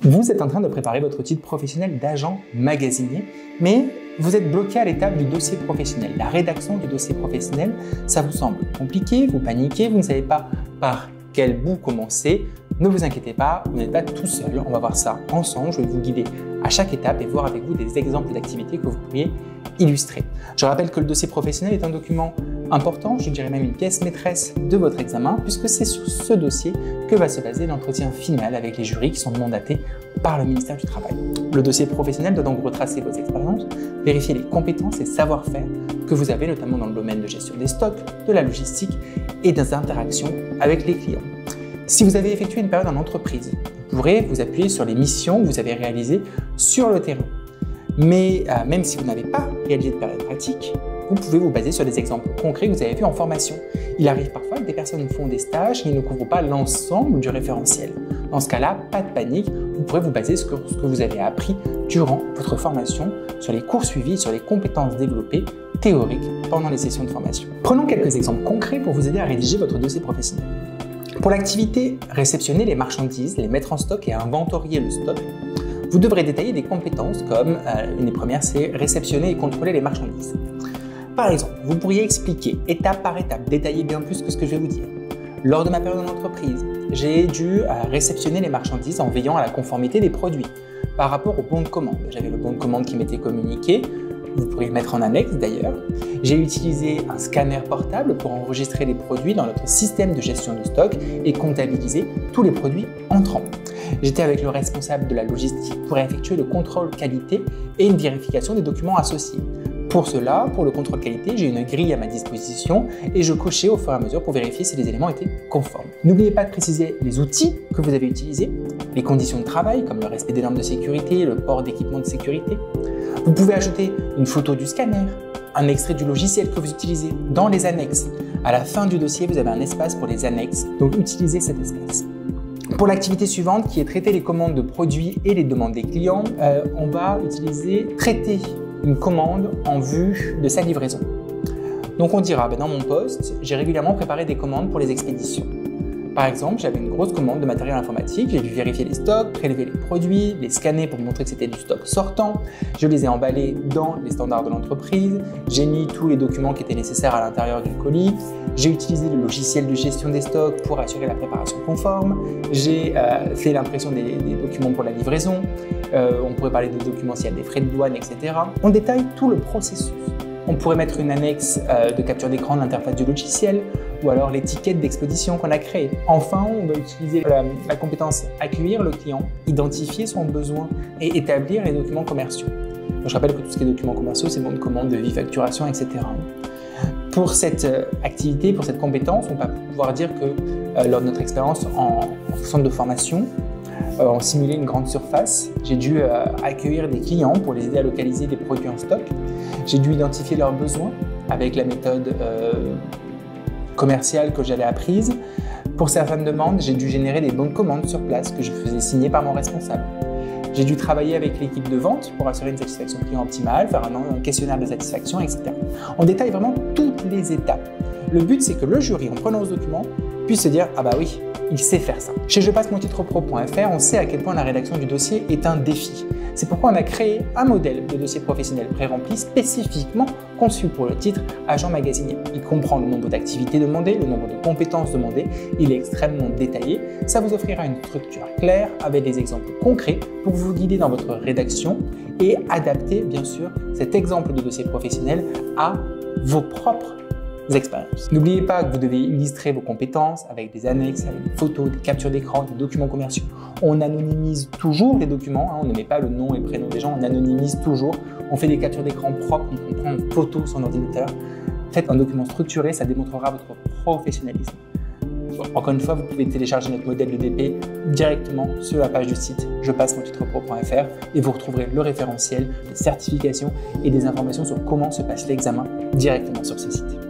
Vous êtes en train de préparer votre titre professionnel d'agent magasinier, mais vous êtes bloqué à l'étape du dossier professionnel. La rédaction du dossier professionnel, ça vous semble compliqué, vous paniquez, vous ne savez pas par quel bout commencer. Ne vous inquiétez pas, vous n'êtes pas tout seul, on va voir ça ensemble. Je vais vous guider à chaque étape et voir avec vous des exemples d'activités que vous pourriez illustrer. Je rappelle que le dossier professionnel est un document important, je dirais même une pièce maîtresse de votre examen, puisque c'est sur ce dossier que va se baser l'entretien final avec les jurys qui sont mandatés par le ministère du Travail. Le dossier professionnel doit donc retracer vos expériences, vérifier les compétences et savoir-faire que vous avez, notamment dans le domaine de gestion des stocks, de la logistique et des interactions avec les clients. Si vous avez effectué une période en entreprise, vous pourrez vous appuyer sur les missions que vous avez réalisées sur le terrain. Mais même si vous n'avez pas réalisé de période pratique, vous pouvez vous baser sur des exemples concrets que vous avez vus en formation. Il arrive parfois que des personnes font des stages qui ne couvrent pas l'ensemble du référentiel. Dans ce cas-là, pas de panique, vous pourrez vous baser sur ce que vous avez appris durant votre formation, sur les cours suivis, sur les compétences développées théoriques pendant les sessions de formation. Prenons quelques exemples concrets pour vous aider à rédiger votre dossier professionnel. Pour l'activité réceptionner les marchandises, les mettre en stock et inventorier le stock, vous devrez détailler des compétences comme, une des premières, c'est réceptionner et contrôler les marchandises. Par exemple, vous pourriez expliquer étape par étape, détailler bien plus que ce que je vais vous dire. Lors de ma période en entreprise, j'ai dû réceptionner les marchandises en veillant à la conformité des produits par rapport au bon de commande. J'avais le bon de commande qui m'était communiqué, vous pourriez le mettre en annexe d'ailleurs. J'ai utilisé un scanner portable pour enregistrer les produits dans notre système de gestion de stock et comptabiliser tous les produits entrants. J'étais avec le responsable de la logistique pour effectuer le contrôle qualité et une vérification des documents associés. Pour cela, pour le contrôle qualité, j'ai une grille à ma disposition et je cochais au fur et à mesure pour vérifier si les éléments étaient conformes. N'oubliez pas de préciser les outils que vous avez utilisés, les conditions de travail comme le respect des normes de sécurité, le port d'équipements de sécurité. Vous pouvez ajouter une photo du scanner, un extrait du logiciel que vous utilisez dans les annexes. À la fin du dossier, vous avez un espace pour les annexes, donc utilisez cet espace. Pour l'activité suivante qui est traiter les commandes de produits et les demandes des clients, on va utiliser traiter une commande en vue de sa livraison. Donc on dira, dans mon poste, j'ai régulièrement préparé des commandes pour les expéditions. Par exemple, j'avais une grosse commande de matériel informatique, j'ai dû vérifier les stocks, prélever les produits, les scanner pour montrer que c'était du stock sortant, je les ai emballés dans les standards de l'entreprise, j'ai mis tous les documents qui étaient nécessaires à l'intérieur du colis, j'ai utilisé le logiciel de gestion des stocks pour assurer la préparation conforme, j'ai fait l'impression des documents pour la livraison, on pourrait parler de documents s'il y a des frais de douane, etc. On détaille tout le processus. On pourrait mettre une annexe de capture d'écran de l'interface du logiciel ou alors l'étiquette d'expédition qu'on a créée. Enfin, on va utiliser la compétence accueillir le client, identifier son besoin et établir les documents commerciaux. Donc, je rappelle que tout ce qui est documents commerciaux, c'est bon de commande, devis, facturation, etc. Pour cette activité, pour cette compétence, on va pouvoir dire que lors de notre expérience en centre de formation, on simulait une grande surface. J'ai dû accueillir des clients pour les aider à localiser des produits en stock. J'ai dû identifier leurs besoins avec la méthode commerciale que j'avais apprise. Pour certaines demandes, j'ai dû générer des bons de commande sur place que je faisais signer par mon responsable. J'ai dû travailler avec l'équipe de vente pour assurer une satisfaction client optimale, faire un questionnaire de satisfaction, etc. On détaille vraiment toutes les étapes. Le but, c'est que le jury, en prenant ce document, puisse se dire « Ah bah oui, il sait faire ça ». Chez jepassementitrepro.fr, on sait à quel point la rédaction du dossier est un défi. C'est pourquoi on a créé un modèle de dossier professionnel pré-rempli spécifiquement conçu pour le titre agent magasinier. Il comprend le nombre d'activités demandées, le nombre de compétences demandées, il est extrêmement détaillé. Ça vous offrira une structure claire avec des exemples concrets pour vous guider dans votre rédaction et adapter bien sûr cet exemple de dossier professionnel à vos propres expériences. N'oubliez pas que vous devez illustrer vos compétences avec des annexes, avec des photos, des captures d'écran, des documents commerciaux. On anonymise toujours les documents, on ne met pas le nom et le prénom des gens, on anonymise toujours. On fait des captures d'écran propres, on prend une photo sur l'ordinateur. Faites un document structuré, ça démontrera votre professionnalisme. Encore une fois, vous pouvez télécharger notre modèle de DP directement sur la page du site jepassementitrepro.fr et vous retrouverez le référentiel, les certifications et des informations sur comment se passe l'examen directement sur ce site.